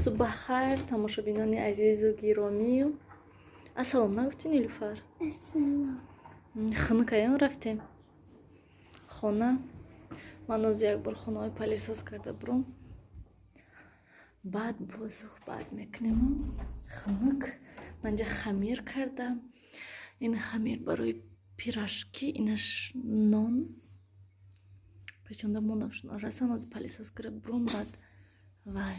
صبح خیر тамошобинони азизу гиромӣ. Ассалом нагуфтӣ Нилуфар? Хона каён рафтем? Хона? Ман оз як бор хонаҳои палисоз карда бурам. Баъд бо суҳбат мекунем. Хунук манҷа хамир кардам. Ин хамир барои пирашки, инаш нон. Печонда мондам шуна расан оз палисоз карда бурам. Баъд вай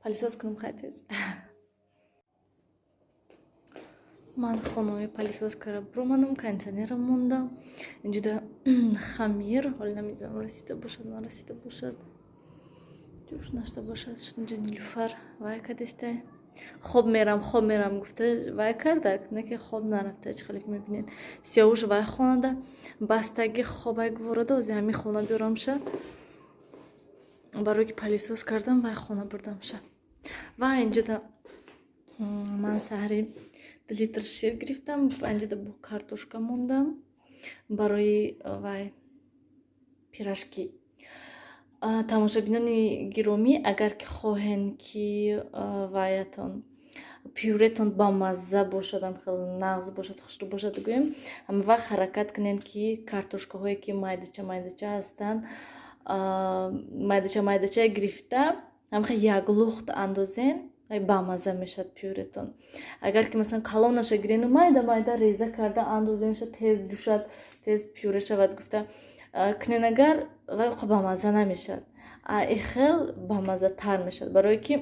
палисоз кунам хай тез. Ман хонаҳои палисоз карда буромадам, кондитсионерам монда. Инҷода хамир, ҳоле намедонам расида бошад, нарасида бошад. Ҷӯш нашда бошад. Инҷо Нилуфар вай кадистай. Хоб мерам гуфта вай кардак, не ки хоб нарафта. Чӣ хеле мебинед. Сиёвуш вай хонада бастаги хобай гуворада ози ҳамин хона биёрамша. Барои ки палисоз кардам вай хона бурдамша. Ва инҷода ман саҳри 2 литр шир гирифтам. Инҷода бо картошка мондам барои вай пирашки. Тамошобинони гиромӣ, агар ки хоҳен ки ваятон пюретон ба мазза бошад, хеле нағз бошад, хушрӯ бошад, гӯем ҳама вақт ҳаракат кунед ки картошкаҳое ки майдача ҳастанд, майдача гирифта ҳамхел як лухт андозен, ба мазза мешад пюретон. Агар ки масалан калонаша гирен майда реза карда андозенша тез ҷӯшад, тез пюре шавад гуфта кунен, агар вай ба мазза намешад. Хел ба мазза тар мешад, барое ки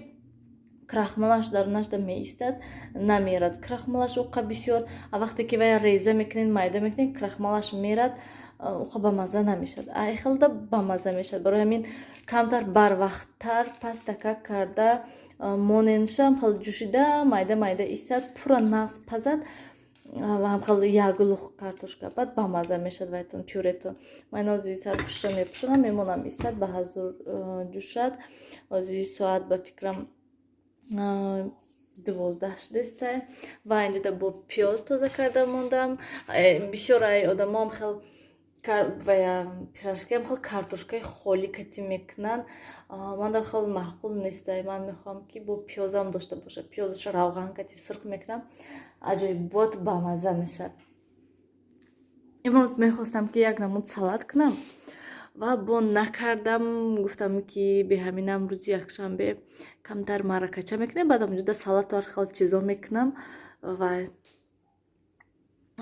крахмалаш дар нашда меистад, намерад крахмалаш уқа бисёр. Вақте ки вай реза мекунед, майда мекунед, крахмалаш мерад, уқа ба мазза намешад. Хелда ба мазза мешад. Барои ҳамин камтар барвақттар пастака карда моненшам хел ҷӯшида, майда истад, пура нағз пазад ва ҳамхел як лух картошка бад ба мазза мешад вайтон пюретон. Ман ози сарпушша мепушонам, мемонам истад ба ҳазур ҷӯшад. Ози соат ба фикрам 12 шудестай. Ва инҷода бо пиёз тоза карда мондам. Бисёр одамам хел пирашкиам хел картошкаи холӣ кати мекунанд. Ман дар хел маъқул нестай. Ман мехоҳам ки бо пиёзам дошта бошад. Пиёзаш равған кати сирқ мекунам, аҷоибот ба мазза мешад. Имрӯз мехостам ки як намуд салат кунам ва бо накардам, гуфтам ки беҳаминам рӯзи якшанбе камтар маракача мекунем, баъдам ҷуда салату ҳар хел чизо мекунам ва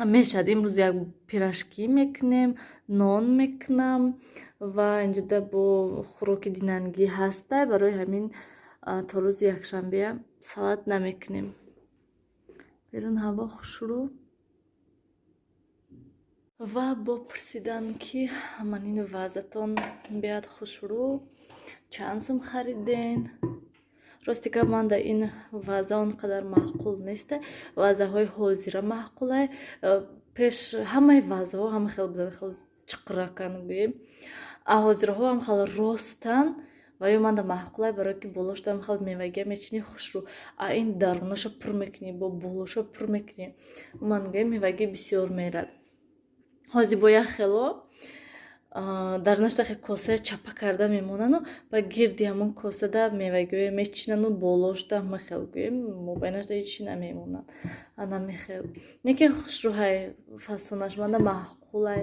мешад. Имрӯз як пирашки мекунем, нон мекунам ва инҷода бо хӯроки динангӣ ҳастай. Барои ҳамин то рӯзи якшанбе салат намекунем. Берун ҳаво хушрӯ. Ва бо пурсидан ки манин вазатон биёд хушрӯ, чанд сум хариден? Рости ка ман дар ин ваза он қадар маъқул неста. Вазаҳои ҳозира маъқулай. Пеш ҳамаи вазаҳо ҳама хел буданд, хел чиқракан гӯем. Ҳозираҳо ҳам хел ростан ва ё манда маъқулай, барое ки болошда ҳам хел мевагия мечини хушрӯ. Ин дарунаша пур мекунӣ, бо болоша пур мекунӣ. Ман гӯем мевагӣ бисёр мерад. Ҳози бо як хело дарунашда хе косая чапа карда мемонану ба гирди ҳамон косада мевагиҳое мечинану болошда ҳама хел гӯем мобайнашда ҳечи намемонад. Намехел. Не ки хушрӯҳай фасонаш манда маъқулай.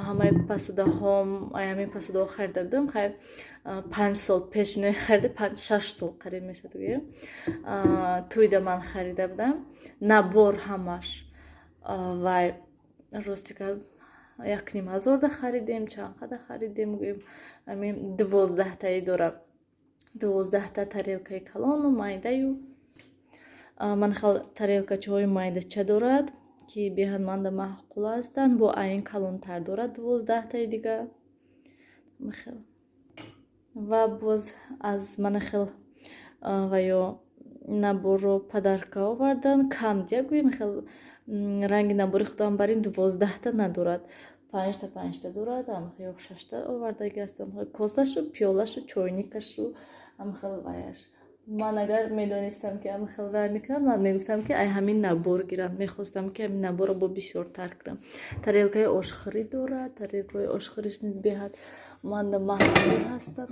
Ҳамаи посудаҳом, ҳамин посудаҳо харида будам. Хай 5 сол пеш не харида, 5-6 сол қариб мешад гӯем. Тӯйда ман харида будам. Набор ҳамаш. Вай рости ка 1500 харидем, чанд қада харидем гӯем. Ҳамин 12 таи дорад. 12 та тарелкаи калону майдаю. Ман хел тарелкачаҳои майдача дорад ки беҳад манда маъқул ҳастанд. Бо айн калонтар дорад 12 таи дига. Махел. Ва боз аз манахел ва ё наборро падарка овардан кам дия гӯем. Хел ранги набори худам бар ин 12 та надорад. 5 та дорад. Ҳамхел 6 та овардаги ҳастам. Косашу, пиёлашу, чойникашу ҳамхел ваяш. Ман агар медонистам ки ҳамхел вай мекунад, ман мегуфтам ки ай ҳамин набор гиранд. Мехостам ки ҳамин наборро бо бисёртар кунам. Тарелкаи ошхӯрӣ дорад. Тарелкаи ошхӯриш низ беҳад манда маҳкул ҳастад.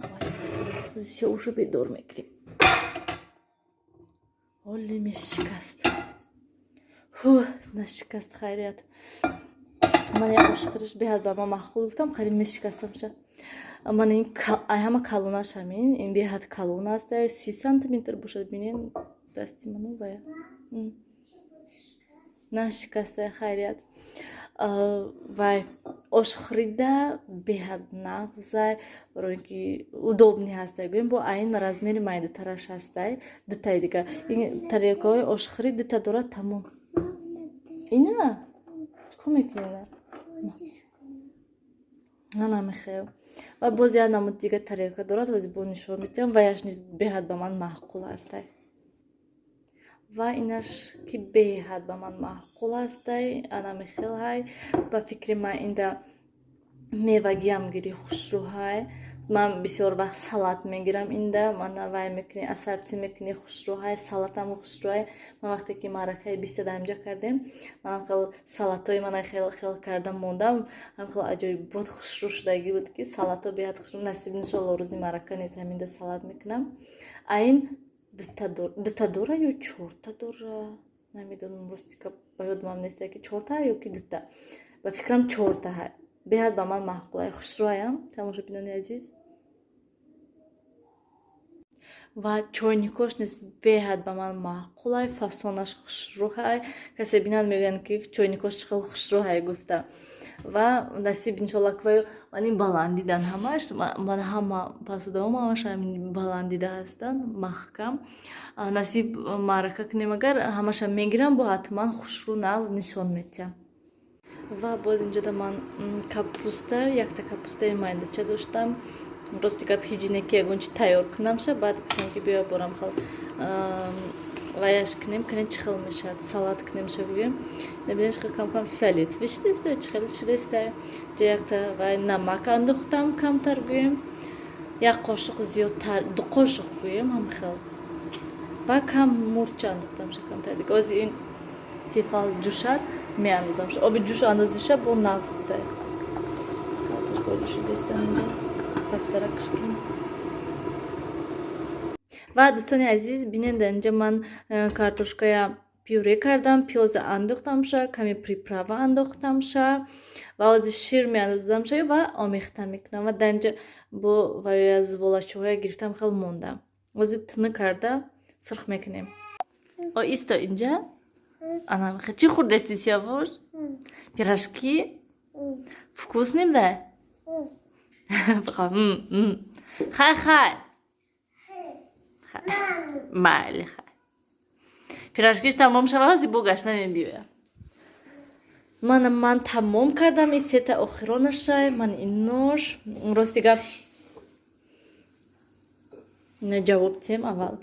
сиёвушо бедор мекунем. ҳоле мешикаст. нашикаст, хайрият. ман як ошхириш беҳад ба ман маҳқул гуфтам, қариб мешикастамша. ман ин ҳама калонаш ҳамин ин беҳад калон аст. 30 сантиметр бошад. бинен дасти ману бая нашикаста, хайрият. вай ошхирида беҳад нағзай, барои ин ки удобни ҳастай. гӯем бо айн размери майдатараш ҳастай. дутаи дига ин тарелкаҳои ошхирӣ дута дорад тамом. ина чикор мекунӣ? намехел. ва боз як намуд дига тарелка дорад. ҳозир бо нишон медиҳам. ваяш низ беҳад ба ман маъқул ҳастай. ва инаш ки беҳад ба ман маъқул ҳастай. намехел ҳай. ба фикри ман инда мевагиам гири хушрӯ ҳай. ман бисёр вақт салат мегирам инда. ман вай мекунӣ асарчи мекунӣ хушрӯ ҳай. салатаму хушрӯ ҳай. ман вақте ки маъракаи бисёда ҳамҷа кардем, ман хел салатҳои мана хел кардам мондам. хел аҷоиб буд, хушрӯ шудагӣ буд ки салатҳо беҳад хушрӯ. насиб иншолло рӯзи маърака низ ҳаминда салат мекунам. айн дута дора ё чорта дора, намедонам ростика ба ёдам нест ки чорта ё ки дута. ба фикрам чорта ҳай. беҳад ба ман маъқул ҳай. хушрӯ ҳаям тамошобинони азиз. ва чойникош низ беҳад ба ман маъқул ҳай. фасонаш хушрӯ ҳай. касе бинад мегӯянд ки чойникош чӣ хел хушрӯ ҳай гуфта. ва насиб иншолло ки ман ин баландидан ҳамаш. ман ҳама посудаҳом ҳамаш баландида ҳастанд маҳкам. насиб маърака кунем агар ҳамаша мегирам бо ҳатман хушрӯ нағз нишон медиҳам. ва боз инҷода ман капуста, якта капустаи майдача доштам. рости гап ҳиҷинеки ягон чи тайёр кунамша. баъд гуфтам ки биё борам хел ваяш кунем, кунем чӣ хел мешавад. салат кунемша гӯем. набинем чӣ хел кам фиолет виштеста чӣ хел шудеста. ҷа якта вай намак андохтам камтар гӯем. як қошуқ зиёдтар, 2 қошуқ гӯем ҳам хел. ва кам мурча андохтамша камтар дига. озир ин тефал ҷӯшад меандозамша. оби ҷӯш андозиша бо нағз будай. картошка ҷӯшудеста инҷа пастаракш кунем. ва дӯстони азиз биненда инҷа ман картошкая пюре кардам. пиёза андохтамша, каме приправа андохтамша. ва ҳозир шир меандозамша ва омехта мекунам. ва дар инҷа бо ваёя зволачаҳоя гирифтам хел мондам. ҳозир тини карда сирх мекунем. исто инҷа. анамехе чӣ хурдести сиёвуш? пирожки? вкусным да? хай хай. майли хай. пирожкиш тамом шава ҳозир бо гаштанем биёям. ман тамом кардам. ин сета охиронашай. ман ин нош рости гап ҷавоб диҳем аввал.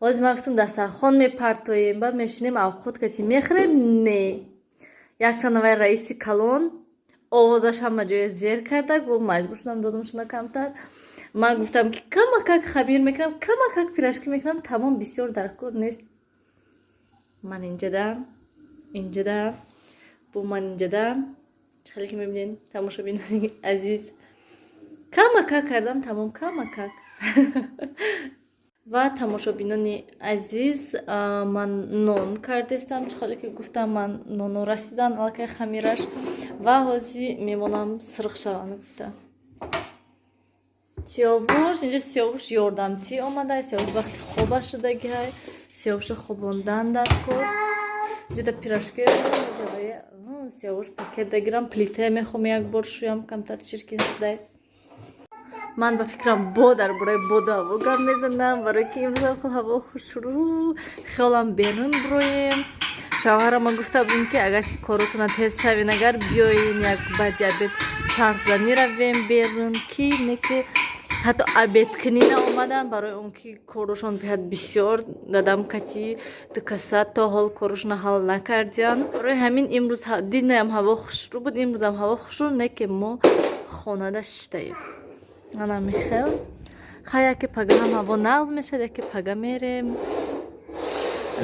ҳозир ман гуфтам дастархон мепартоем. баъд мешинем авхот кати мехӯрем. не яктан вай раиси калон овозаш ҳама ҷоя зер карда. гӯ маҷбур шудам додамшона камтар. ман гуфтам ки камакак хабир мекунам, камакак пирожки мекунам. тамом бисёр дар кор нест. ман инҷада бо ман инҷада хеле ки мебинед тамошобинони азиз камакак кардам. тамом камакак. ва тамошобинони азиз ман нон кардестам. чӣ холе ки гуфтам ман ноно расидан аллакай хамираш. ва ҳозир мемонам сирх шаванд гуфта. сиёвуш инҷа сиёвуш ёрдамчӣ омадай. сиёвуш вақти хоба шудаги ҳай. сиёвуша хобондан дар кор. инҷа пирожки сиёвуш пакет дагирам. плитая мехоҳам як бор шӯям камтар чиркин шудай. ман ба фикрам дар бораи боду ҳаво гап мезанам. барое ки имрӯз хел ҳаво хушрӯ хеолам берун бироем. шавҳарам гуфта будем ки агар ки коротона тез шавен агар биёем як ба диабет чархзанӣ равем берун ки не ки ҳатто обедкунӣ наомадам. барои он ки корошон беҳад бисёр дадам кати дукасат то ҳол корошона ҳал накардиан. барои ҳамин имрӯз диднаям ҳаво хушрӯ буд. имрӯзам ҳаво хушрӯ не ки мо хонада шиштаем. ана мехел хай яке пага ҳам ҳаво нағз мешавад. яке пага мерем.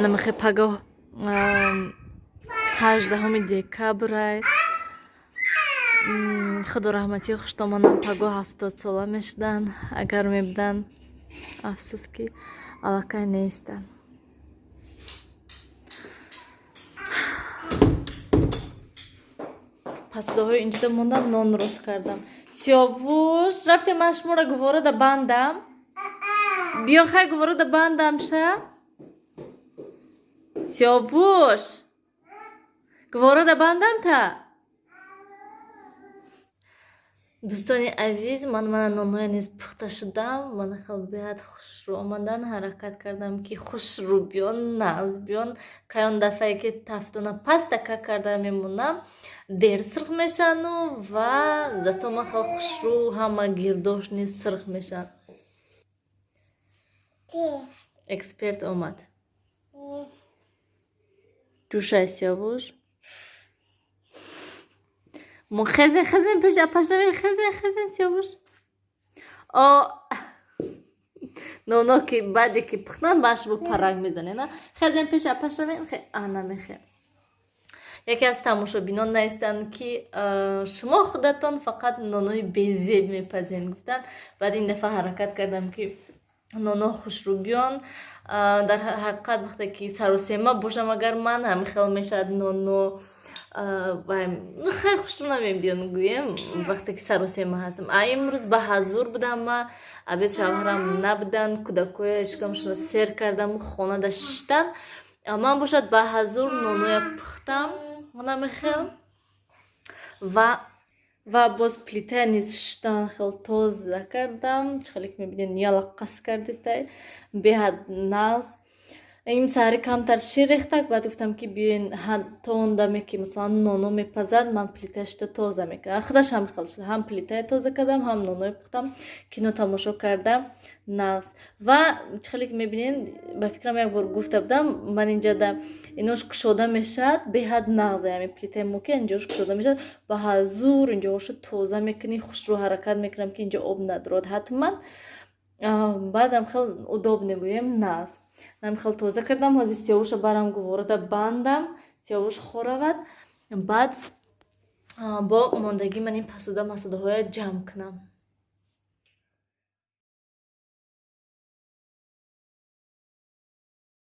намехе пага 18 декабрай. худо раҳмати хуштомонам паго 70 сола мешуданд. Агар мебуданд афсӯс ки аллакай нестанд. посудаҳои инҷода монданд, нон рост кардам. Сиёвуш, рафтем ман шуморо гуворода бандам? Биё хай гуворода бандам ша? Сиёвуш, гуворода бандам та? дӯстони азиз, ман нонҳоя низ пухта шудам. Ман хеле беҳад хушрӯ омадан ҳаракат кардам ки хушрӯ биён, нағз биён. Каён дафъае ки тафтона пастака карда мемонам, дер сирх мешану ва зато ман хеле хушрӯ, ҳама гирдош низ сирх мешаванд. Эксперт омад. ҷӯшай Сиёвуш. Мо хезен пеша пашаве хезен Сиёвуш. Ноно ки баъде ки пухтан баш бо парак мезане, на? Хезен пеша пашаве намехе. Яке аз тамошобинон наистанд ки шумо худатон фақат нонои безеб мепазен гуфтанд. Баъд ин дафъа ҳаракат кардам ки ноно хушрӯ биён. Дар ҳақиқат вақте ки саросема бошам, агар ман ҳам хел мешавад ноно хай хушрӯ намебиён гӯем вақте ки саросема ҳастам. Имрӯз ба ҳазур будам, ма абед шавҳарам набуданд, кӯдакоя ишкамашро сер кардаму хонада шиштанд. Ман бошад ба ҳазур ноноя пухтам намехел ва боз плитая низ шиштан хел тоза кардам. Чӣ хеле ки мебинед ялаққас кардистай беҳад нағз. Ин саҳари камтар шир рехтак. Баъд гуфтам ки биёен то он даме ки масалан ноно мепазад, ман плитая шита тоза мекардам. Худаш ҳам хел шуд, ҳам плитая тоза кардам, ҳам ноное пухтам, кино тамошо кардам, нағз. Ва чӣ хеле ки мебинед, ба фикрам як бор гуфта будам, ман инҷода инош кушода мешавад, беҳад нағзе, ами плитаи мо ки инҷош кушода мешавад, ба ҳазур инҷоҳошо тоза мекунӣ, хушрӯ ҳаракат мекунам ки инҷо об надорад ҳатман. Баъдам хел удоб мегӯем, нағз. Нам хел тоза кардам. Ҳозир Сиёвуша барам гуворода бандам, Сиёвуш хоравад. Баъд бо мондагӣ ман ин масудаҳоя ҷамъ кунам.